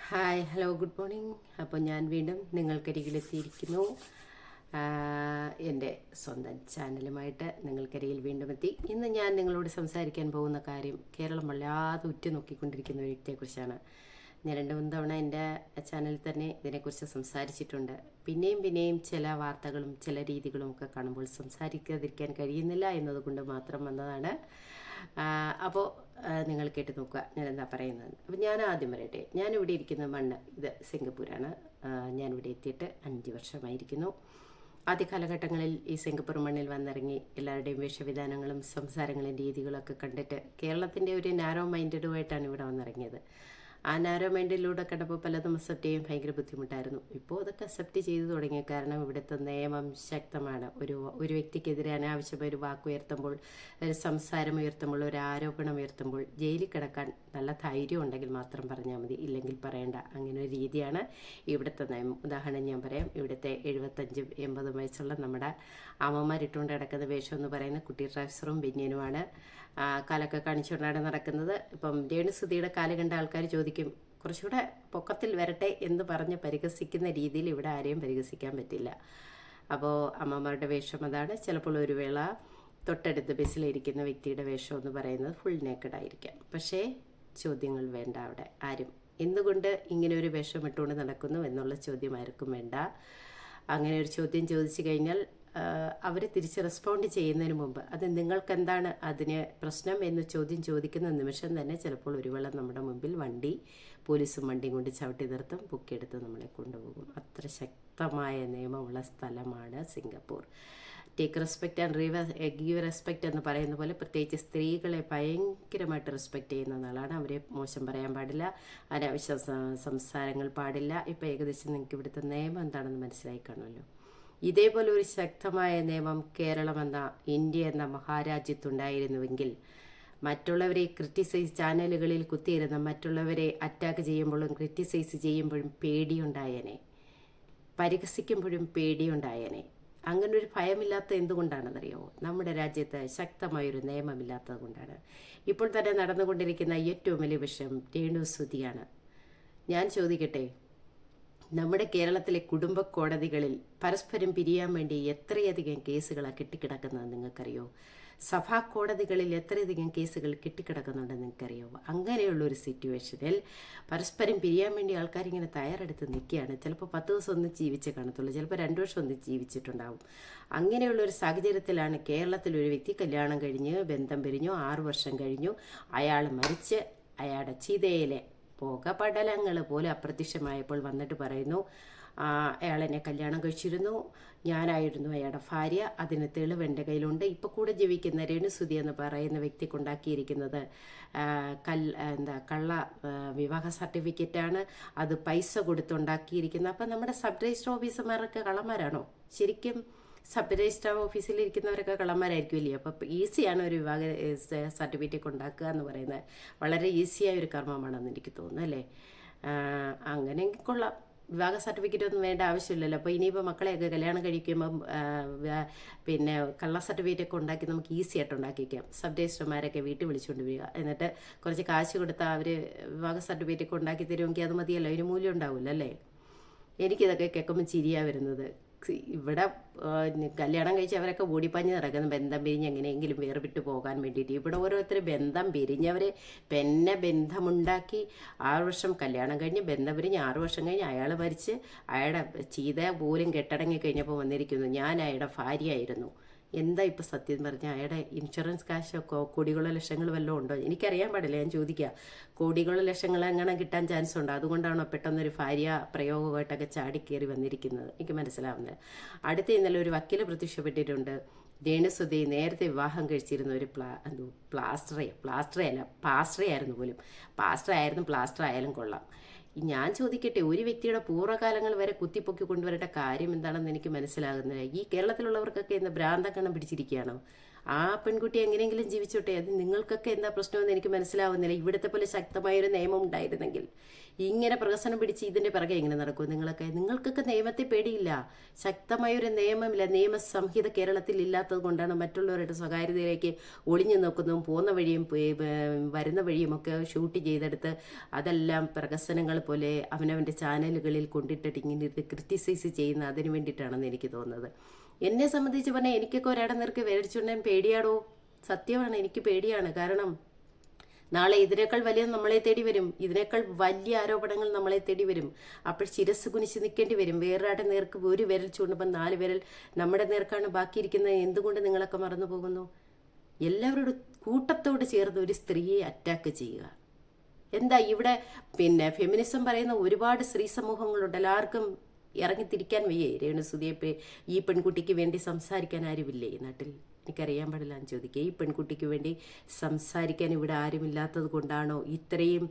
Hi hello good morning. അപ്പോൾ ഞാൻ വീണ്ടും നിങ്ങൾക്കരികിലെത്തിയിരിക്കുന്നു. എൻ്റെ സ്വന്തം ചാനലുമായിട്ട് നിങ്ങൾക്കരികിൽ വീണ്ടും എത്തി. ഇന്ന് ഞാൻ നിങ്ങളോട് സംസാരിക്കാൻ പോകുന്ന കാര്യം കേരളം വല്ലാതെ ഉറ്റുനോക്കിക്കൊണ്ടിരിക്കുന്ന ഒരു വ്യക്തിയെക്കുറിച്ചാണ്. ഞാൻ 2-3 തവണ എൻ്റെ ചാനലിൽ തന്നെ ഇതിനെക്കുറിച്ച് സംസാരിച്ചിട്ടുണ്ട്. പിന്നെയും ചില വാർത്തകളും ചില രീതികളും ഒക്കെ കാണുമ്പോൾ സംസാരിക്കാതിരിക്കാൻ കഴിയുന്നില്ല എന്നതുകൊണ്ട് മാത്രം വന്നതാണ്. അപ്പോൾ നിങ്ങൾ കേട്ട് നോക്കുക ഞാൻ എന്താ പറയുന്നത്. അപ്പോൾ ഞാൻ ആദ്യം പറയട്ടെ, ഞാനിവിടെ ഇരിക്കുന്ന മണ്ണ് ഇത് സിംഗപ്പൂരാണ്. ഞാനിവിടെ എത്തിയിട്ട് 5 വർഷമായിരിക്കുന്നു. ആദ്യ കാലഘട്ടങ്ങളിൽ ഈ സിംഗപ്പൂർ മണ്ണിൽ വന്നിറങ്ങി എല്ലാവരുടെയും വേഷവിധാനങ്ങളും സംസാരങ്ങളും രീതികളൊക്കെ കണ്ടിട്ട് കേരളത്തിൻ്റെ ഒരു നാരോ മൈൻഡഡുമായിട്ടാണ് ഇവിടെ വന്നിറങ്ങിയത്. ആ നാരോ മൈൻഡിലൂടെ കണ്ടപ്പോൾ പലതും അക്സെപ്റ്റ് ചെയ്യാൻ ഭയങ്കര ബുദ്ധിമുട്ടായിരുന്നു. ഇപ്പോൾ അതൊക്കെ അക്സെപ്റ്റ് ചെയ്തു തുടങ്ങി. കാരണം ഇവിടുത്തെ നിയമം ശക്തമാണ്. ഒരു വ്യക്തിക്കെതിരെ അനാവശ്യമായ ഒരു വാക്കുയർത്തുമ്പോൾ, ഒരു സംസാരം ഉയർത്തുമ്പോൾ, ഒരു ആരോപണം ഉയർത്തുമ്പോൾ ജയിലിൽ കിടക്കാൻ നല്ല ധൈര്യം ഉണ്ടെങ്കിൽ മാത്രം പറഞ്ഞാൽ മതി, ഇല്ലെങ്കിൽ പറയണ്ട. അങ്ങനെ ഒരു രീതിയാണ് ഇവിടുത്തെ നിയമം. ഉദാഹരണം ഞാൻ പറയാം. ഇവിടുത്തെ 75-80 വയസ്സുള്ള നമ്മുടെ അമ്മമാരിട്ടുകൊണ്ട് കിടക്കുന്ന വേഷം എന്ന് പറയുന്ന കുട്ടി ട്രൗസറും ബനിയനുമാണ്. കാലൊക്കെ കാണിച്ചുകൊണ്ടാണ് നടക്കുന്നത്. ഇപ്പം രേണുസുധിയുടെ കാല് കണ്ട ആൾക്കാർ ചോദിക്കും, കുറച്ചുകൂടെ പൊക്കത്തിൽ വരട്ടെ എന്ന് പറഞ്ഞ് പരിഹസിക്കുന്ന രീതിയിൽ ഇവിടെ ആരെയും പരിഹസിക്കാൻ പറ്റില്ല. അപ്പോൾ അമ്മമാരുടെ വേഷം അതാണ്. ചിലപ്പോൾ ഒരു വേള തൊട്ടടുത്ത് ബസ്സിലിരിക്കുന്ന വ്യക്തിയുടെ വേഷം എന്ന് പറയുന്നത് ഫുൾ നേക്കഡ് ആയിരിക്കാം. പക്ഷേ ചോദ്യങ്ങൾ വേണ്ട അവിടെ ആരും. എന്തുകൊണ്ട് ഇങ്ങനെ ഒരു വേഷം ഇട്ടുകൊണ്ട് നടക്കുന്നു എന്നുള്ള ചോദ്യം ആർക്കും വേണ്ട. അങ്ങനെ ഒരു ചോദ്യം ചോദിച്ചു കഴിഞ്ഞാൽ അവർ തിരിച്ച് റെസ്പോണ്ട് ചെയ്യുന്നതിന് മുമ്പ് അത് നിങ്ങൾക്ക് എന്താണ് അതിന് പ്രശ്നം എന്ന് ചോദ്യം ചോദിക്കുന്ന നിമിഷം തന്നെ ചിലപ്പോൾ ഒരു വേള നമ്മുടെ മുമ്പിൽ പോലീസും വണ്ടിയും കൊണ്ട് ചവിട്ടി നിർത്തും, ബുക്കെടുത്ത് നമ്മളെ കൊണ്ടുപോകും. അത്ര ശക്തമായ നിയമമുള്ള സ്ഥലമാണ് Singapore. Take respect and give respect എന്ന് പറയുന്ന പോലെ പ്രത്യേകിച്ച് സ്ത്രീകളെ ഭയങ്കരമായിട്ട് റെസ്പെക്റ്റ് ചെയ്യുന്ന ആളാണ്. അവരെ മോശം പറയാൻ പാടില്ല, അനാവശ്യ സംസാരങ്ങൾ പാടില്ല. ഇപ്പോൾ ഏകദേശം നിങ്ങൾക്ക് ഇവിടുത്തെ നിയമം എന്താണെന്ന് മനസ്സിലായി കാണുമല്ലോ. ഇതേപോലെ ഒരു ശക്തമായ നിയമം കേരളം എന്ന ഇന്ത്യ എന്ന മഹാരാജ്യത്തുണ്ടായിരുന്നുവെങ്കിൽ മറ്റുള്ളവരെ ക്രിറ്റിസൈസ് ചാനലുകളിൽ കുത്തിയിരുന്ന മറ്റുള്ളവരെ അറ്റാക്ക് ചെയ്യുമ്പോഴും ക്രിറ്റിസൈസ് ചെയ്യുമ്പോഴും പേടിയുണ്ടായേനെ, പരിഹസിക്കുമ്പോഴും പേടിയുണ്ടായേനെ. അങ്ങനെ ഒരു ഭയമില്ലാത്ത എന്തുകൊണ്ടാണെന്നറിയോ? നമ്മുടെ രാജ്യത്ത് ശക്തമായൊരു നിയമമില്ലാത്തത് കൊണ്ടാണ്. ഇപ്പോൾ തന്നെ നടന്നുകൊണ്ടിരിക്കുന്ന ഏറ്റവും വലിയ വിഷയം രേണുസുധിയാണ്. ഞാൻ ചോദിക്കട്ടെ, നമ്മുടെ കേരളത്തിലെ കുടുംബ കോടതികളിൽ പരസ്പരം പിരിയാൻ വേണ്ടി എത്രയധികം കേസുകളാണ് കെട്ടിക്കിടക്കുന്നത് നിങ്ങൾക്കറിയോ? സഭാ കോടതികളിൽ എത്രയധികം കേസുകൾ കെട്ടിക്കിടക്കുന്നുണ്ടെന്ന് നിങ്ങൾക്കറിയോ? അങ്ങനെയുള്ളൊരു സിറ്റുവേഷനിൽ പരസ്പരം പിരിയാൻ വേണ്ടി ആൾക്കാരിങ്ങനെ തയ്യാറെടുത്ത് നിൽക്കുകയാണ്. ചിലപ്പോൾ 10 ദിവസം ഒന്നും ജീവിച്ചേ കാണത്തുള്ളൂ, ചിലപ്പോൾ 2 വർഷം ഒന്നും ജീവിച്ചിട്ടുണ്ടാവും. അങ്ങനെയുള്ളൊരു സാഹചര്യത്തിലാണ് കേരളത്തിൽ ഒരു വ്യക്തി കല്യാണം കഴിഞ്ഞ് ബന്ധം പിരിഞ്ഞു, 6 വർഷം കഴിഞ്ഞു, അയാൾ മരിച്ച് അയാളുടെ ചിതയിലെ പുകപടലങ്ങൾ പോലെ അപ്രത്യക്ഷമായപ്പോൾ വന്നിട്ട് പറയുന്നു, അയാളെന്നെ കല്യാണം കഴിച്ചിരുന്നു, ഞാനായിരുന്നു അയാളുടെ ഭാര്യ, അതിന് തെളിവ് എൻ്റെ കയ്യിലുണ്ട്. ഇപ്പോൾ കൂടെ ജീവിക്കുന്ന രേണുസുധി എന്ന് പറയുന്ന വ്യക്തിക്കുണ്ടാക്കിയിരിക്കുന്നത് കള്ള വിവാഹ സർട്ടിഫിക്കറ്റാണ്. അത് പൈസ കൊടുത്തുണ്ടാക്കിയിരിക്കുന്നത്. അപ്പം നമ്മുടെ സബ് രജിസ്റ്റർ ഓഫീസർമാരൊക്കെ കള്ളന്മാരാണോ? ശരിക്കും സബ് രജിസ്റ്റർ ഓഫീസിലിരിക്കുന്നവരൊക്കെ കള്ളന്മാരായിരിക്കുമല്ലേ? അപ്പോൾ ഈസിയാണ് ഒരു വിവാഹ സർട്ടിഫിക്കറ്റ് ഉണ്ടാക്കുക എന്ന് പറയുന്നത്. വളരെ ഈസിയായ ഒരു കർമ്മമാണെന്ന് എനിക്ക് തോന്നുന്നു, അല്ലേ? അങ്ങനെയെങ്കിൽ കൊള്ളാം. വിവാഹ സർട്ടിഫിക്കറ്റ് ഒന്നും വേണ്ട ആവശ്യമില്ലല്ലോ. അപ്പോൾ ഇനിയിപ്പോൾ മക്കളെയൊക്കെ കല്യാണം കഴിക്കുമ്പം പിന്നെ കള്ള സർട്ടിഫിക്കറ്റൊക്കെ ഉണ്ടാക്കി നമുക്ക് ഈസി ആയിട്ട് ഉണ്ടാക്കിക്കാം. സബ് രജിസ്റ്റർമാരൊക്കെ വീട്ടിൽ വിളിച്ചുകൊണ്ട് വരിക, എന്നിട്ട് കുറച്ച് കാശ് കൊടുത്താൽ അവർ വിവാഹ സർട്ടിഫിക്കറ്റൊക്കെ ഉണ്ടാക്കി തരുമെങ്കിൽ അത് മതിയല്ലോ, അതിന് മൂല്യം ഉണ്ടാവില്ല, അല്ലേ? എനിക്കിതൊക്കെ കേൾക്കുമ്പോൾ ചിരിയാണ് വരുന്നത്. ഇവിടെ കല്യാണം കഴിച്ച് അവരൊക്കെ ഓടിപ്പാഞ്ഞ് നടക്കുന്നു, ബന്ധം പിരിഞ്ഞ് എങ്ങനെയെങ്കിലും വേർവിട്ട് പോകാൻ വേണ്ടിയിട്ട്. ഇവിടെ ഓരോരുത്തർ ബന്ധം പിരിഞ്ഞവരെ ബന്ധമുണ്ടാക്കി 6 വർഷം കല്യാണം കഴിഞ്ഞ് ബന്ധം പിരിഞ്ഞ് 6 വർഷം കഴിഞ്ഞ് അയാൾ മരിച്ച് അയാളുടെ ചീത പോലും കെട്ടടങ്ങി കഴിഞ്ഞപ്പോൾ വന്നിരിക്കുന്നു, ഞാൻ അയാളുടെ ഭാര്യയായിരുന്നു. എന്താ ഇപ്പോൾ സത്യം പറഞ്ഞാൽ അയാളുടെ ഇൻഷുറൻസ് കാശൊക്കെ കോടികളുടെ ലക്ഷങ്ങൾ വല്ലതും ഉണ്ടോ? എനിക്കറിയാൻ പാടില്ല, ഞാൻ ചോദിക്കുക. കോടികളുടെ ലക്ഷങ്ങൾ എങ്ങനെ കിട്ടാൻ ചാൻസ് ഉണ്ടോ? അതുകൊണ്ടാണോ പെട്ടെന്നൊരു ഭാര്യ പ്രയോഗമായിട്ടൊക്കെ ചാടിക്കയറി വന്നിരിക്കുന്നത്? എനിക്ക് മനസ്സിലാവുന്നത്. അടുത്ത ഇന്നലെ ഒരു വക്കീൽ പ്രത്യക്ഷപ്പെട്ടിട്ടുണ്ട്. രേണുസുധി നേരത്തെ വിവാഹം കഴിച്ചിരുന്ന ഒരു പാസ്റ്റർ ആയിരുന്നു. പ്ലാസ്റ്റർ ആയാലും കൊള്ളാം. ഞാൻ ചോദിക്കട്ടെ, ഒരു വ്യക്തിയുടെ പൂർവ്വകാലങ്ങൾ വരെ കുത്തിപ്പൊക്കി കൊണ്ടുവരേണ്ട കാര്യം എന്താണെന്ന് എനിക്ക് മനസ്സിലാകുന്നില്ല. ഈ കേരളത്തിലുള്ളവർക്കൊക്കെ എന്താ ഭ്രാന്തക്കണ്ണം പിടിച്ചിരിക്കുകയാണോ? ആ പെൺകുട്ടി എങ്ങനെയെങ്കിലും ജീവിച്ചോട്ടെ, അത് നിങ്ങൾക്കൊക്കെ എന്താ പ്രശ്നമെന്ന് എനിക്ക് മനസ്സിലാവുന്നില്ല. ഇവിടുത്തെ പോലെ ശക്തമായൊരു നിയമം ഉണ്ടായിരുന്നെങ്കിൽ ഇങ്ങനെ പ്രഹസനം പിടിച്ച് ഇതിൻ്റെ പിറകെ എങ്ങനെ നടക്കും നിങ്ങൾക്കൊക്കെ നിയമത്തെ പേടിയില്ല. ശക്തമായൊരു നിയമമില്ല, നിയമസംഹിത കേരളത്തിൽ ഇല്ലാത്തത് കൊണ്ടാണ് മറ്റുള്ളവരുടെ സ്വകാര്യതയിലേക്ക് ഒളിഞ്ഞു നോക്കുന്നതും പോകുന്ന വഴിയും വരുന്ന വഴിയുമൊക്കെ ഷൂട്ട് ചെയ്തെടുത്ത് അതെല്ലാം പ്രഹസനങ്ങൾ പോലെ അവനവൻ്റെ ചാനലുകളിൽ കൊണ്ടിട്ടിട്ട് ഇങ്ങനെ ഇത് ക്രിറ്റിസൈസ് ചെയ്യുന്ന അതിന് വേണ്ടിയിട്ടാണെന്ന് എനിക്ക് തോന്നുന്നത്. എന്നെ സംബന്ധിച്ച് പറഞ്ഞാൽ എനിക്കൊക്കെ ഒരാടെ നേർക്ക് വിരടിച്ചുകൊണ്ടാൻ പേടിയാടോ, സത്യമാണ്, എനിക്ക് പേടിയാണ്. കാരണം നാളെ ഇതിനേക്കാൾ വലിയ നമ്മളെ തേടി വരും, ഇതിനേക്കാൾ വലിയ ആരോപണങ്ങൾ നമ്മളെ തേടി വരും. അപ്പോൾ ശിരസ് കുനിച്ച് നിൽക്കേണ്ടി വരും. വേറൊരാടെ നേർക്ക് ഒരു വിരൽ ചൂണ്ടുമ്പോൾ 4 വിരൽ നമ്മുടെ നേർക്കാണ് ബാക്കിയിരിക്കുന്നത്. എന്തുകൊണ്ട് നിങ്ങളൊക്കെ മറന്നു പോകുന്നു? എല്ലാവരോടും കൂട്ടത്തോട് ചേർന്ന് ഒരു സ്ത്രീയെ അറ്റാക്ക് ചെയ്യുക. എന്താ ഇവിടെ ഫെമിനിസം പറയുന്ന ഒരുപാട് സ്ത്രീ സമൂഹങ്ങളുണ്ട്. എല്ലാവർക്കും ഇറങ്ങിത്തിരിക്കാൻ വയ്യേ? രേണുസുതിയെ ഈ പെൺകുട്ടിക്ക് വേണ്ടി സംസാരിക്കാൻ ആരുമില്ലേ ഈ നാട്ടിൽ? എനിക്കറിയാൻ പാടില്ല എന്ന് ചോദിക്കുക. ഈ പെൺകുട്ടിക്ക് വേണ്ടി സംസാരിക്കാൻ ഇവിടെ ആരുമില്ലാത്തത് കൊണ്ടാണോ ഇത്രയും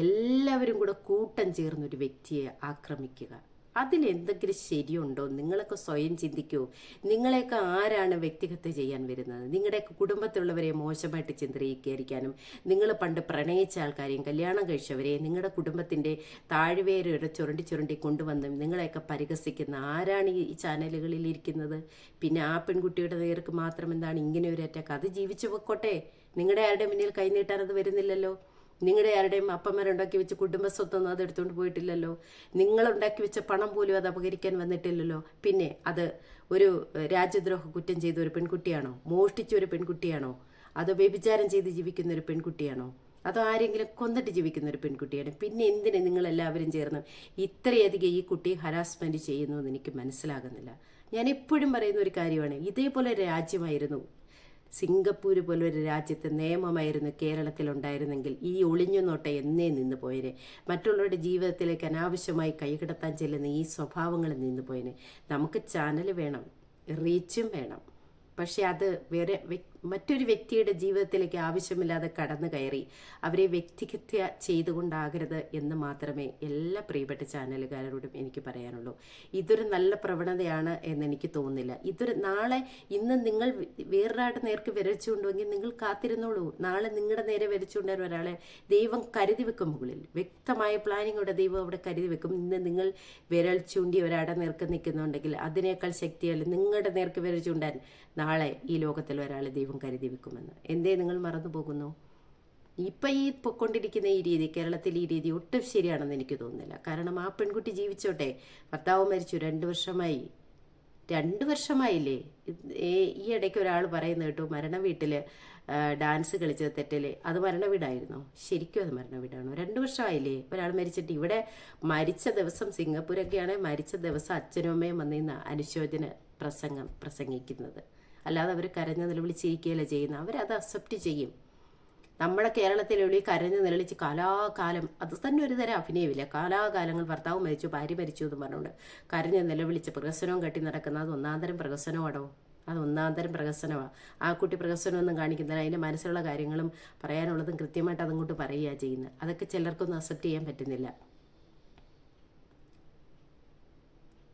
എല്ലാവരും കൂടെ കൂട്ടം ചേർന്നൊരു വ്യക്തിയെ ആക്രമിക്കുക? അതിലെന്തെങ്കിലും ശരിയുണ്ടോ? നിങ്ങളൊക്കെ സ്വയം ചിന്തിക്കൂ. നിങ്ങളെയൊക്കെ ആരാണ് വ്യക്തിഹത്യ ചെയ്യാൻ വരുന്നത്? നിങ്ങളുടെയൊക്കെ കുടുംബത്തിലുള്ളവരെ മോശമായിട്ട് ചിത്രീകരിക്കാനും, നിങ്ങൾ പണ്ട് പ്രണയിച്ച ആൾക്കാരെയും കല്യാണം കഴിച്ചവരെയും നിങ്ങളുടെ കുടുംബത്തിൻ്റെ താഴ്വേരെ ചുരണ്ടി ചുരണ്ടി കൊണ്ടുവന്നും നിങ്ങളെയൊക്കെ പരിഹസിക്കുന്ന ആരാണ് ഈ ചാനലുകളിൽ ഇരിക്കുന്നത്? പിന്നെ ആ പെൺകുട്ടിയുടെ നേർക്ക് മാത്രം എന്താണ് ഇങ്ങനെ ഒരു അറ്റാക്ക്? അത് ജീവിച്ചു പൊക്കോട്ടെ. നിങ്ങളുടെ ആരുടെ മുന്നിൽ കൈനീട്ടാനത് വരുന്നില്ലല്ലോ. നിങ്ങളുടെ ആരുടെയും അപ്പന്മാരുണ്ടാക്കി വെച്ച് കുടുംബസ്വത്തൊന്നും അത് എടുത്തുകൊണ്ട് പോയിട്ടില്ലല്ലോ. നിങ്ങളുണ്ടാക്കി വെച്ച പണം പോലും അത് അപകരിക്കാൻ വന്നിട്ടില്ലല്ലോ. പിന്നെ അത് ഒരു രാജ്യദ്രോഹ കുറ്റം ചെയ്ത ഒരു പെൺകുട്ടിയാണോ? മോഷ്ടിച്ച ഒരു പെൺകുട്ടിയാണോ? അതോ വ്യഭിചാരം ചെയ്ത് ജീവിക്കുന്ന ഒരു പെൺകുട്ടിയാണോ? അതോ ആരെങ്കിലും കൊന്നിട്ട് ജീവിക്കുന്ന ഒരു പെൺകുട്ടിയാണ്? പിന്നെ എന്തിന് നിങ്ങളെല്ലാവരും ചേർന്ന് ഇത്രയധികം ഈ കുട്ടിയെ ഹരാസ്മെൻറ്റ് ചെയ്യുന്നു എന്ന് എനിക്ക് മനസ്സിലാകുന്നില്ല. ഞാൻ എപ്പോഴും പറയുന്ന ഒരു കാര്യമാണ്, ഇതേപോലെ ഒരു രാജ്യമായിരുന്നു സിംഗപ്പൂർ പോലൊരു രാജ്യത്തെ നിയമമായിരുന്നു കേരളത്തിലുണ്ടായിരുന്നെങ്കിൽ ഈ ഒളിഞ്ഞു നോട്ട എന്നേ നിന്ന് പോയനെ. മറ്റുള്ളവരുടെ ജീവിതത്തിലേക്ക് അനാവശ്യമായി കൈകടത്താൻ ചെല്ലുന്ന ഈ സ്വഭാവങ്ങൾ നിന്ന് പോയനെ. നമുക്ക് ചാനൽ വേണം, റീച്ചും വേണം, പക്ഷെ അത് വേറെ മറ്റൊരു വ്യക്തിയുടെ ജീവിതത്തിലേക്ക് ആവശ്യമില്ലാതെ കടന്നു കയറി അവരെ വ്യക്തിഹത്യ ചെയ്തുകൊണ്ടാകരുത് എന്ന് മാത്രമേ എല്ലാ പ്രിയപ്പെട്ട ചാനലുകാരോടും എനിക്ക് പറയാനുള്ളൂ. ഇതൊരു നല്ല പ്രവണതയാണ് എന്നെനിക്ക് തോന്നുന്നില്ല. ഇന്ന് നിങ്ങൾ വേറൊരാളുടെ നേർക്ക് വിരച്ചുകൊണ്ടുവെങ്കിൽ നിങ്ങൾ കാത്തിരുന്നോളൂ. നാളെ നിങ്ങളുടെ നേരെ വിരച്ചുകൊണ്ടാൻ ഒരാളെ ദൈവം കരുതി വെക്കും. മുകളിൽ വ്യക്തമായ പ്ലാനിങ്ങോടെ ദൈവം അവിടെ കരുതി വെക്കും. ഇന്ന് നിങ്ങൾ വിരൽ ചൂണ്ടി ഒരാളുടെ നേർക്ക് നിൽക്കുന്നുണ്ടെങ്കിൽ അതിനേക്കാൾ ശക്തിയല്ല നിങ്ങളുടെ നേർക്ക് വിരൽ ചൂണ്ടാൻ നാളെ ഈ ലോകത്തിൽ ഒരാളെ ദൈവം കരുതി വെക്കുമെന്ന്. എന്തേ നിങ്ങൾ മറന്നു പോകുന്നു? ഇപ്പം ഈ പൊക്കൊണ്ടിരിക്കുന്ന ഈ രീതി, കേരളത്തിൽ ഈ രീതി ഒട്ടും ശരിയാണെന്ന് എനിക്ക് തോന്നുന്നില്ല. കാരണം ആ പെൺകുട്ടി ജീവിച്ചോട്ടെ. ഭർത്താവ് മരിച്ചു, 2 വർഷമായില്ലേ? ഈ ഇടയ്ക്ക് ഒരാൾ പറയുന്ന കേട്ടു മരണ വീട്ടിൽ ഡാൻസ് കളിച്ചത് തെറ്റല്ലേ? അത് മരണ വീടായിരുന്നോ? ശരിക്കും അത് മരണ വീടാണോ? 2 വർഷമായില്ലേ ഒരാൾ മരിച്ചിട്ട്? ഇവിടെ മരിച്ച ദിവസം സിംഗപ്പൂരൊക്കെയാണ് മരിച്ച ദിവസം അച്ഛനും അമ്മയും വന്നിരുന്ന അനുശോചന പ്രസംഗിക്കുന്നത്. അല്ലാതെ അവർ കരഞ്ഞ് നിലവിളിച്ചിരിക്കുകയല്ല ചെയ്യുന്നത്. അവരത് അക്സെപ്റ്റ് ചെയ്യും. നമ്മുടെ കേരളത്തിലെ കരഞ്ഞ് നിലവിളിച്ച് കാലാകാലം അത് തന്നെ ഒരു തരം അഭിനയമില്ല. കാലാകാലങ്ങൾ ഭർത്താവ് മരിച്ചു, ഭാര്യ മരിച്ചു എന്ന് പറഞ്ഞുകൊണ്ട് കരഞ്ഞ് നിലവിളിച്ച് പ്രഹസനവും കെട്ടി നടക്കുന്ന അത് ഒന്നാന്തരം പ്രഹസനമാണോ? അത് ഒന്നാന്തരം പ്രഹസനമാണ്. ആ കുട്ടി പ്രഹസനമൊന്നും കാണിക്കുന്നില്ല. അതിൻ്റെ മനസ്സിലുള്ള കാര്യങ്ങളും പറയാനുള്ളതും കൃത്യമായിട്ട് അതങ്ങോട്ട് പറയുകയാണ് ചെയ്യുന്നത്. അതൊക്കെ ചിലർക്കൊന്നും അക്സെപ്റ്റ് ചെയ്യാൻ പറ്റുന്നില്ല.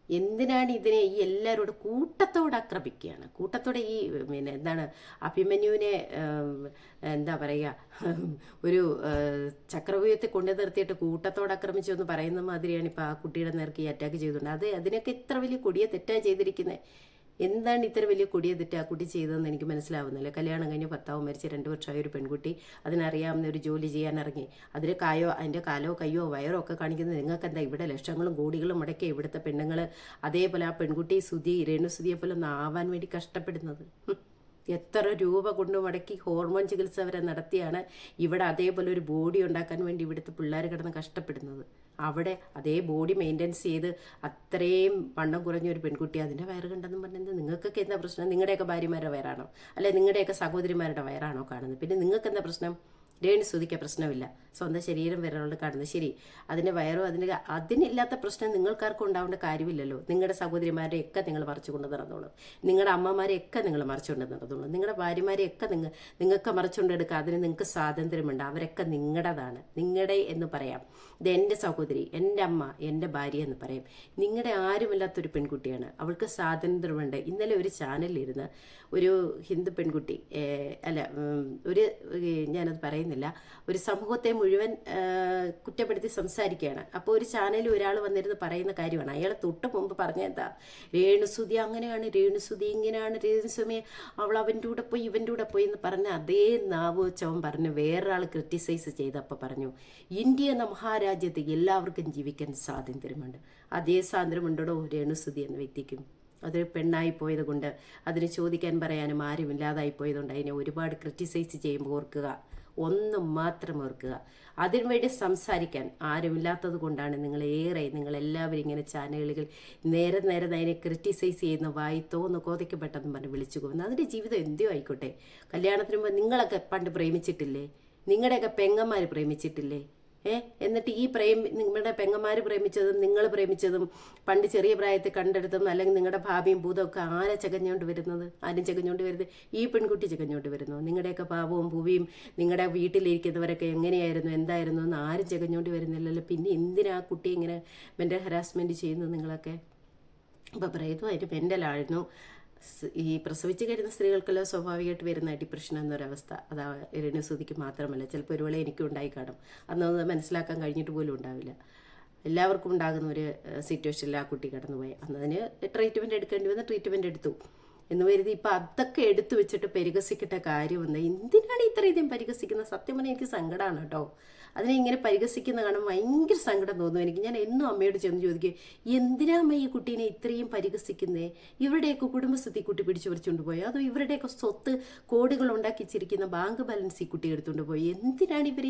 എന്തിനാണ് ഇതിനെ ഈ എല്ലാവരോടും കൂട്ടത്തോടെ ആക്രമിക്കുകയാണ്? കൂട്ടത്തോടെ ഈ അഭിമന്യുവിനെ എന്താ പറയുക, ഒരു ചക്രവ്യൂഹത്തെ കൊണ്ടു നിർത്തിയിട്ട് കൂട്ടത്തോടെ ആക്രമിച്ചു എന്ന് പറയുന്ന മാതിരിയാണ് ഇപ്പോൾ ആ കുട്ടിയുടെ നേർക്ക് ഈ അറ്റാക്ക് ചെയ്തുകൊണ്ട്. അതിനൊക്കെ ഇത്ര വലിയ കൊടിയ തെറ്റാണ് ചെയ്തിരിക്കുന്നത്. എന്താണ് ഇത്ര വലിയ കൊടിയ തെറ്റ് ആ കുട്ടി ചെയ്തതെന്ന് എനിക്ക് മനസ്സിലാവുന്നില്ല. കല്യാണം കഴിഞ്ഞ് ഭർത്താവ് മരിച്ച് 2 വർഷമായ ഒരു പെൺകുട്ടി അതിനറിയാവുന്ന ഒരു ജോലി ചെയ്യാൻ ഇറങ്ങി. അതിൻ്റെ കാലോ കയ്യോ വയറോ ഒക്കെ കാണിക്കുന്നത് നിങ്ങൾക്ക് എന്താ? ഇവിടെ ലക്ഷങ്ങളും കോടികളും മുടക്കി ഇവിടുത്തെ പെണ്ണുങ്ങൾ അതേപോലെ ആ പെൺകുട്ടി രേണുസുതിയെ പോലെ ഒന്ന് ആവാൻ വേണ്ടി കഷ്ടപ്പെടുന്നത്. എത്ര രൂപ കൊണ്ട് മുടക്കി ഹോർമോൺ ചികിത്സ വരെ നടത്തിയാണ് ഇവിടെ അതേപോലെ ഒരു ബോഡി ഉണ്ടാക്കാൻ വേണ്ടി ഇവിടുത്തെ പിള്ളേർ കിടന്ന് കഷ്ടപ്പെടുന്നത്. അവിടെ അതേ ബോഡി മെയിൻ്റെനൻസ് ചെയ്ത് അത്രയും വണ്ണം കുറഞ്ഞ ഒരു പെൺകുട്ടി അതിൻ്റെ വയറ് കണ്ടെന്നും പറഞ്ഞത് നിങ്ങൾക്കൊക്കെ എന്താ പ്രശ്നം? നിങ്ങളുടെയൊക്കെ ഭാര്യമാരുടെ വയറാണോ? അല്ലെ നിങ്ങളുടെയൊക്കെ സഹോദരിമാരുടെ വയറാണോ കാണുന്നത്? പിന്നെ നിങ്ങൾക്ക് എന്താ പ്രശ്നം? രേണുസുതിക്ക് പ്രശ്നമില്ല, സ്വന്തം ശരീരം വരെയുള്ള കാണുന്നത് ശരി. അതിൻ്റെ വയറോ അതിനില്ലാത്ത പ്രശ്നം നിങ്ങൾക്കാർക്കും ഉണ്ടാവേണ്ട കാര്യമില്ലല്ലോ. നിങ്ങളുടെ സഹോദരിമാരെയൊക്കെ നിങ്ങൾ മറിച്ചുകൊണ്ട് നടന്നോളൂ. നിങ്ങളുടെ അമ്മമാരെയൊക്കെ നിങ്ങൾ മറിച്ചുകൊണ്ട് നടന്നോളൂ. നിങ്ങളുടെ ഭാര്യമാരെയൊക്കെ നിങ്ങൾക്ക് മറിച്ചുകൊണ്ട് എടുക്കുക. അതിന് നിങ്ങൾക്ക് സ്വാതന്ത്ര്യമുണ്ട്. അവരൊക്കെ നിങ്ങളുടേതാണ്. നിങ്ങളുടെ എന്ന് പറയാം. ഇത് എൻ്റെ സഹോദരി, എൻ്റെ അമ്മ, എൻ്റെ ഭാര്യ എന്ന് പറയും. നിങ്ങളുടെ ആരുമില്ലാത്തൊരു പെൺകുട്ടിയാണ്, അവൾക്ക് സ്വാതന്ത്ര്യമുണ്ട്. ഇന്നലെ ഒരു ചാനലിലിരുന്ന് ഒരു ഹിന്ദു പെൺകുട്ടി ഞാനത് പറയുന്നത് പറയുന്നില്ല, ഒരു സമൂഹത്തെ മുഴുവൻ കുറ്റപ്പെടുത്തി സംസാരിക്കുകയാണ്. അപ്പോൾ ഒരു ചാനലിൽ ഒരാൾ വന്നിരുന്ന് പറയുന്ന കാര്യമാണ്. അയാൾ തൊട്ട് മുമ്പ് പറഞ്ഞെന്താ, രേണുസുതി അങ്ങനെയാണ്, രേണുസുതി ഇങ്ങനെയാണ്, രേണുസുമി അവൾ അവൻ്റെ കൂടെ പോയി ഇവൻ്റെ കൂടെ പോയി എന്ന് പറഞ്ഞ അതേ നാവ് വെച്ചവൻ പറഞ്ഞു വേറൊരാൾ ക്രിറ്റിസൈസ് ചെയ്തപ്പോൾ പറഞ്ഞു ഇന്ത്യ എന്ന മഹാരാജ്യത്ത് എല്ലാവർക്കും ജീവിക്കാൻ സ്വാതന്ത്ര്യമുണ്ട്. അതേ സ്വാതന്ത്ര്യമുണ്ടോ രേണുസുതി എന്ന വ്യക്തിക്കും? അതൊരു പെണ്ണായി പോയത് കൊണ്ട്, അതിന് ചോദിക്കാൻ പറയാനും ആരും ഇല്ലാതായി പോയതുകൊണ്ട് അതിനെ ഒരുപാട് ക്രിറ്റിസൈസ് ചെയ്യുമ്പോൾ ഓർക്കുക, ഒന്നും മാത്രം ഓർക്കുക, അതിനുവേണ്ടി സംസാരിക്കാൻ ആരുമില്ലാത്തത് കൊണ്ടാണ് നിങ്ങളെല്ലാവരും ഇങ്ങനെ ചാനലുകൾ നേരെ അതിനെ ക്രിറ്റിസൈസ് ചെയ്യുന്ന വായി തോന്നു കോതയ്ക്കപ്പെട്ടെന്ന് പറഞ്ഞ് വിളിച്ചു പോകുന്നത്. അതിൻ്റെ ജീവിതം എന്തോ ആയിക്കോട്ടെ. കല്യാണത്തിന് മുമ്പ് നിങ്ങളൊക്കെ പണ്ട് പ്രേമിച്ചിട്ടില്ലേ? നിങ്ങളുടെയൊക്കെ പെങ്ങന്മാർ പ്രേമിച്ചിട്ടില്ലേ? എന്നിട്ട് നിങ്ങളുടെ പെങ്ങന്മാർ പ്രേമിച്ചതും നിങ്ങൾ പ്രേമിച്ചതും പണ്ട് ചെറിയ പ്രായത്തിൽ കണ്ടെടുത്തും അല്ലെങ്കിൽ നിങ്ങളുടെ ഭാവിയും ഭൂതവും ഒക്കെ ആരും ചകഞ്ഞുകൊണ്ട് വരുന്നത്? ഈ പെൺകുട്ടി ചകഞ്ഞുകൊണ്ട് വരുന്നു. നിങ്ങളുടെയൊക്കെ പാപവും ഭൂവിയും നിങ്ങളുടെ വീട്ടിലിരിക്കുന്നവരൊക്കെ എങ്ങനെയായിരുന്നു എന്തായിരുന്നു എന്ന് ആരും ചകഞ്ഞുകൊണ്ട് വരുന്നില്ലല്ലോ. പിന്നെ എന്തിനാ ആ കുട്ടി ഇങ്ങനെ മെൻ്റൽ ഹരാസ്മെൻറ്റ് ചെയ്യുന്നു നിങ്ങളൊക്കെ? അപ്പോൾ പറയുന്നു അതിന് മെൻ്റലായിരുന്നു. ഈ പ്രസവിച്ച് കഴിയുന്ന സ്ത്രീകൾക്കെല്ലാം സ്വാഭാവികമായിട്ട് വരുന്ന ഡിപ്രഷൻ എന്നൊരവസ്ഥ, അത് രേണുസുതിക്ക് മാത്രമല്ല, ചിലപ്പോൾ ഒരുവേള എനിക്കും ഉണ്ടായി കാണും. അന്നത് മനസ്സിലാക്കാൻ കഴിഞ്ഞിട്ട് പോലും ഉണ്ടാവില്ല. എല്ലാവർക്കും ഉണ്ടാകുന്ന ഒരു സിറ്റുവേഷനിൽ ആ കുട്ടി കടന്നുപോയി. അന്നതിന് ട്രീറ്റ്മെൻറ്റ് എടുക്കേണ്ടി വന്ന് ട്രീറ്റ്മെൻറ്റ് എടുത്തു എന്ന് കരുതി ഇപ്പം അതൊക്കെ എടുത്തു വെച്ചിട്ട് പരിഹസിക്കേണ്ട കാര്യമെന്ന്. എന്തിനാണ് ഇത്രയധികം പരിഹസിക്കുന്നത്? സത്യം പറഞ്ഞാൽ എനിക്ക് സങ്കടമാണ് കേട്ടോ. അതിനെ ഇങ്ങനെ പരിഹസിക്കുന്ന കാണാൻ ഭയങ്കര സങ്കടം തോന്നും എനിക്ക്. ഞാൻ എന്നും അമ്മയോട് ചെന്ന് ചോദിക്കും, എന്തിനാ അമ്മ ഈ കുട്ടീനെ ഇത്രയും പരിഹസിക്കുന്നേ? ഇവരുടെയൊക്കെ കുടുംബസ്ഥിതി കുട്ടി പിടിച്ചു പറിച്ചുകൊണ്ട് പോയി, അതോ ഇവരുടെയൊക്കെ സ്വത്ത് കോടികൾ ഉണ്ടാക്കിച്ചിരിക്കുന്ന ബാങ്ക് ബാലൻസ് ഈ കുട്ടി എടുത്തുകൊണ്ട് പോയി? എന്തിനാണ് ഇവർ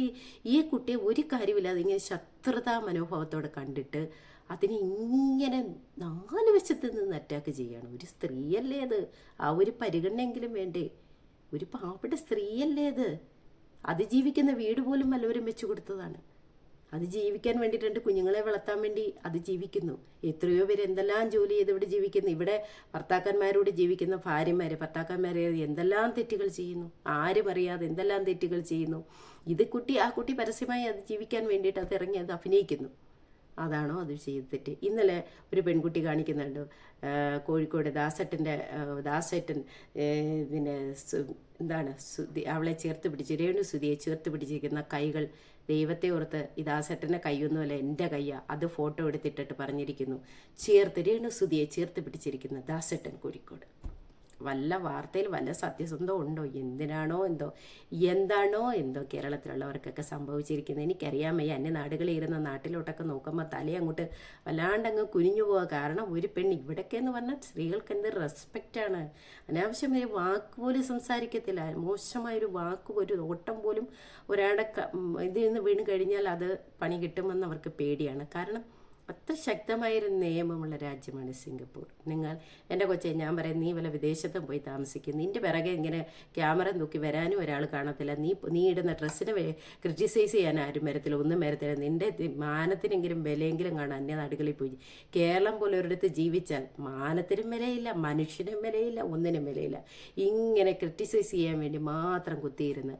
ഈ കുട്ടിയെ ഒരു കാര്യമില്ലാതെ ഇങ്ങനെ ശത്രുതാ മനോഭാവത്തോടെ കണ്ടിട്ട് അതിനെ ഇങ്ങനെ 4 വശത്ത് നിന്ന് അറ്റാക്ക് ചെയ്യാണ്? ഒരു സ്ത്രീയല്ലേ അത്? ആ ഒരു പരിഗണനെങ്കിലും വേണ്ടേ? ഒരു പാവപ്പെട്ട സ്ത്രീയല്ലേ അത്? അതിജീവിക്കുന്ന വീട് പോലും വല്ലവരും വെച്ചു കൊടുത്തതാണ്. അത് ജീവിക്കാൻ വേണ്ടിയിട്ട് 2 കുഞ്ഞുങ്ങളെ വളർത്താൻ വേണ്ടി അത് ജീവിക്കുന്നു. എത്രയോ പേര് എന്തെല്ലാം ജോലി ചെയ്ത് ഇവിടെ ജീവിക്കുന്നു. ഇവിടെ ഭർത്താക്കന്മാരോട് ജീവിക്കുന്ന ഭർത്താക്കന്മാരെ എന്തെല്ലാം തെറ്റുകൾ ചെയ്യുന്നു, ആരും അറിയാതെ എന്തെല്ലാം തെറ്റുകൾ ചെയ്യുന്നു. ആ കുട്ടി പരസ്യമായി അത് ജീവിക്കാൻ വേണ്ടിയിട്ട് അത് ഇറങ്ങി അത് അഭിനയിക്കുന്നു. അതാണോ അത് ചെയ്ത് തെറ്റ്? ഇന്നലെ ഒരു പെൺകുട്ടി കാണിക്കുന്നുണ്ട്, കോഴിക്കോട് ദാസേട്ടൻ പിന്നെ എന്താണ് അവളെ രേണുസുതിയെ ചേർത്ത് പിടിച്ചിരിക്കുന്ന കൈകൾ ദൈവത്തെ ഓർത്ത് ഈ ദാസേട്ടൻ്റെ കൈയൊന്നുമല്ല എൻ്റെ കയ്യാ, അത് ഫോട്ടോ എടുത്തിട്ടിട്ട് പറഞ്ഞിരിക്കുന്നു രേണുസുതിയെ ചേർത്ത് പിടിച്ചിരിക്കുന്ന ദാസേട്ടൻ കോഴിക്കോട്. വല്ല വാർത്തയിൽ വല്ല സത്യസന്ധം ഉണ്ടോ? എന്താണോ എന്തോ കേരളത്തിലുള്ളവർക്കൊക്കെ സംഭവിച്ചിരിക്കുന്നത് എനിക്കറിയാൻ വയ്യ. അന്യ നാടുകളിൽ ഇരുന്ന നാട്ടിലോട്ടൊക്കെ നോക്കുമ്പോൾ തലയങ്ങോട്ട് വല്ലാണ്ടങ്ങ് കുനിഞ്ഞു പോവുക. കാരണം ഒരു പെണ്ണ് ഇവിടെയൊക്കെ എന്ന് പറഞ്ഞാൽ സ്ത്രീകൾക്ക് എന്ത് റെസ്പെക്റ്റാണ്. അനാവശ്യമായ വാക്ക് പോലും സംസാരിക്കത്തില്ല. മോശമായൊരു വാക്ക്, ഒരു ഓട്ടം പോലും ഒരാളുടെ ഇതിൽ നിന്ന് വീണ് കഴിഞ്ഞാൽ അത് പണി കിട്ടുമെന്ന് അവർക്ക് പേടിയാണ്. കാരണം അത്ര ശക്തമായൊരു നിയമമുള്ള രാജ്യമാണ് സിംഗപ്പൂർ. എൻ്റെ കൊച്ചെ ഞാൻ പറയാം, നീ വല്ല വിദേശത്തും പോയി താമസിക്കും, നിൻ്റെ പിറകെ ഇങ്ങനെ ക്യാമറ നോക്കി വരാനും ഒരാൾ കാണത്തില്ല. നീ ഇടുന്ന ഡ്രസ്സിനെ ക്രിറ്റിസൈസ് ചെയ്യാൻ ആരും വരത്തില്ല, ഒന്നും വരത്തില്ല. നിൻ്റെ മാനത്തിനെങ്കിലും വിലയെങ്കിലും കാണാൻ അന്യ നാടുകളിൽ പോയി. കേരളം പോലെ ഒരിടത്ത് ജീവിച്ചാൽ മാനത്തിനും വിലയില്ല, മനുഷ്യനും വിലയില്ല, ഒന്നിനും വിലയില്ല. ഇങ്ങനെ ക്രിറ്റിസൈസ് ചെയ്യാൻ വേണ്ടി മാത്രം കുത്തിയിരുന്ന്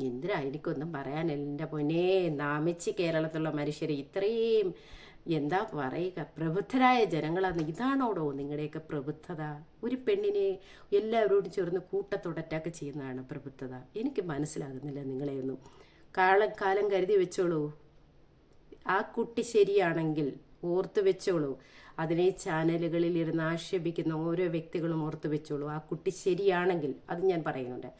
എന്തിനാ? എനിക്കൊന്നും പറയാനില്ല എൻ്റെ പൊന്നേ. നാമിച്ച് കേരളത്തിലുള്ള മനുഷ്യർ ഇത്രയും എന്താ പറയുക, പ്രബുദ്ധരായ ജനങ്ങളാണ്. ഇതാണോടോ നിങ്ങളുടെയൊക്കെ പ്രബുദ്ധത? ഒരു പെണ്ണിനെ എല്ലാവരോടും ചേർന്ന് കൂട്ടത്തോടെ അറ്റാക്ക് ചെയ്യുന്നതാണ് പ്രബുദ്ധത. എനിക്ക് മനസ്സിലാകുന്നില്ല നിങ്ങളെയൊന്നും. കാലം കരുതി വെച്ചോളൂ. ആ കുട്ടി ശരിയാണെങ്കിൽ ഓർത്തു വെച്ചോളൂ. അതിനെ ചാനലുകളിൽ ഇരുന്ന് ആക്ഷേപിക്കുന്ന ഓരോ വ്യക്തികളും ഓർത്തു വെച്ചോളൂ. ആ കുട്ടി ശരിയാണെങ്കിൽ, അത് ഞാൻ പറയുന്നുണ്ട്,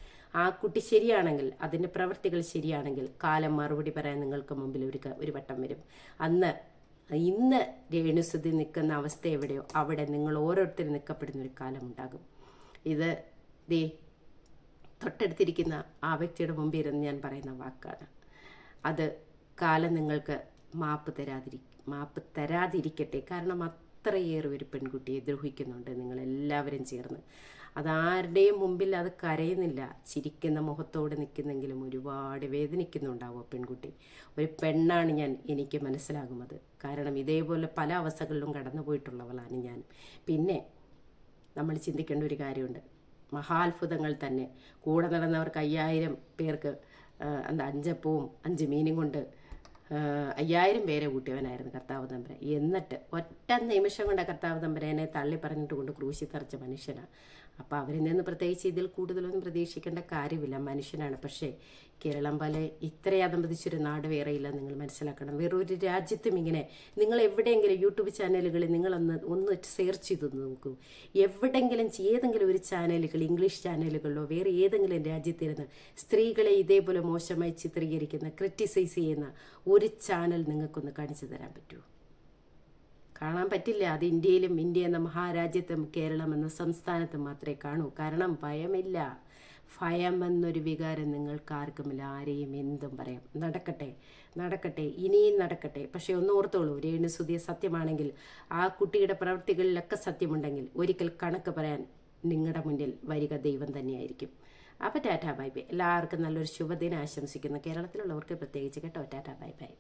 ആ കുട്ടി ശരിയാണെങ്കിൽ, അതിൻ്റെ പ്രവൃത്തികൾ ശരിയാണെങ്കിൽ കാലം മറുപടി പറയാൻ നിങ്ങൾക്ക് മുമ്പിൽ ഒരു വട്ടം വരും. ഇന്ന് രേണുസുതി നിൽക്കുന്ന അവസ്ഥ എവിടെയോ അവിടെ നിങ്ങൾ ഓരോരുത്തരും നിൽക്കപ്പെടുന്ന ഒരു കാലമുണ്ടാകും. ഇത് തൊട്ടടുത്തിരിക്കുന്ന ആ വ്യക്തിയുടെ മുമ്പിൽ ഇരുന്ന് ഞാൻ പറയുന്ന വാക്കാണ്. അത് കാലം നിങ്ങൾക്ക് മാപ്പ് തരാതിരിക്കട്ടെ. കാരണം അത്രയേറെ ഒരു പെൺകുട്ടിയെ ദ്രോഹിക്കുന്നുണ്ട് നിങ്ങളെല്ലാവരും ചേർന്ന്. അതാരുടെയും മുമ്പിൽ അത് കരയുന്നില്ല, ചിരിക്കുന്ന മുഖത്തോടെ നിൽക്കുന്നെങ്കിലും ഒരുപാട് വേദനിക്കുന്നുണ്ടാവും പെൺകുട്ടി. ഒരു പെണ്ണാണ് എനിക്ക് മനസ്സിലാകും അത്. കാരണം ഇതേപോലെ പല അവസ്ഥകളിലും കടന്നു പോയിട്ടുള്ളവളാണ് ഞാൻ. പിന്നെ നമ്മൾ ചിന്തിക്കേണ്ട ഒരു കാര്യമുണ്ട്, മഹാത്ഭുതങ്ങൾ തന്നെ. കൂടെ നടന്നവർക്ക് 5000 പേർക്ക് 5 അപ്പവും 5 മീനും കൊണ്ട് 5000 പേരെ കൂട്ടിയവനായിരുന്നു കർത്താവ് തമ്പുരാൻ. എന്നിട്ട് ഒറ്റ നിമിഷം കൊണ്ട് കർത്താവ് തമ്പുരാനെ തള്ളി പറഞ്ഞിട്ട് കൊണ്ട് ക്രൂശി തറച്ച മനുഷ്യനാണ്. അപ്പോൾ അവരിൽ നിന്ന് പ്രത്യേകിച്ച് ഇതിൽ കൂടുതലൊന്നും പ്രതീക്ഷിക്കേണ്ട കാര്യമില്ല, മനുഷ്യനാണ്. പക്ഷേ കേരളം പോലെ ഇത്രയും അതമ്പതിച്ചൊരു നാട് വേറെയില്ല, നിങ്ങൾ മനസ്സിലാക്കണം. വേറൊരു രാജ്യത്തും ഇങ്ങനെ നിങ്ങൾ എവിടെയെങ്കിലും യൂട്യൂബ് ചാനലുകളിൽ ഒന്ന് സെർച്ച് ചെയ്ത് നോക്കൂ. എവിടെയെങ്കിലും ഏതെങ്കിലും ഒരു ചാനലുകൾ, ഇംഗ്ലീഷ് ചാനലുകളിലോ വേറെ ഏതെങ്കിലും രാജ്യത്തിരുന്ന് സ്ത്രീകളെ ഇതേപോലെ മോശമായി ചിത്രീകരിക്കുന്ന, ക്രിറ്റിസൈസ് ചെയ്യുന്ന ഒരു ചാനൽ നിങ്ങൾക്കൊന്ന് കാണിച്ചു തരാൻ പറ്റുമോ? കാണാൻ പറ്റില്ല. അത് ഇന്ത്യയിലും, ഇന്ത്യ എന്ന മഹാരാജ്യത്തും കേരളം എന്ന സംസ്ഥാനത്തും മാത്രമേ കാണൂ. കാരണം ഭയമില്ല. ഭയം എന്നൊരു വികാരം നിങ്ങൾക്കാർക്കുമില്ല. ആരെയും എന്തും പറയാം. നടക്കട്ടെ, ഇനിയും നടക്കട്ടെ. പക്ഷേ ഒന്ന് ഓർത്തോളൂ, രേണുസുതി സത്യമാണെങ്കിൽ, ആ കുട്ടിയുടെ പ്രവൃത്തികളിലൊക്കെ സത്യമുണ്ടെങ്കിൽ ഒരിക്കൽ കണക്ക് പറയാൻ നിങ്ങളുടെ മുന്നിൽ വരിക ദൈവം തന്നെയായിരിക്കും. അപ്പോൾ ടാറ്റാ ബൈ ബൈ. എല്ലാവർക്കും നല്ലൊരു ശുഭദിനം ആശംസിക്കുന്നു. കേരളത്തിലുള്ളവർക്ക് പ്രത്യേകിച്ച് കേട്ടോ. Tata bye bye.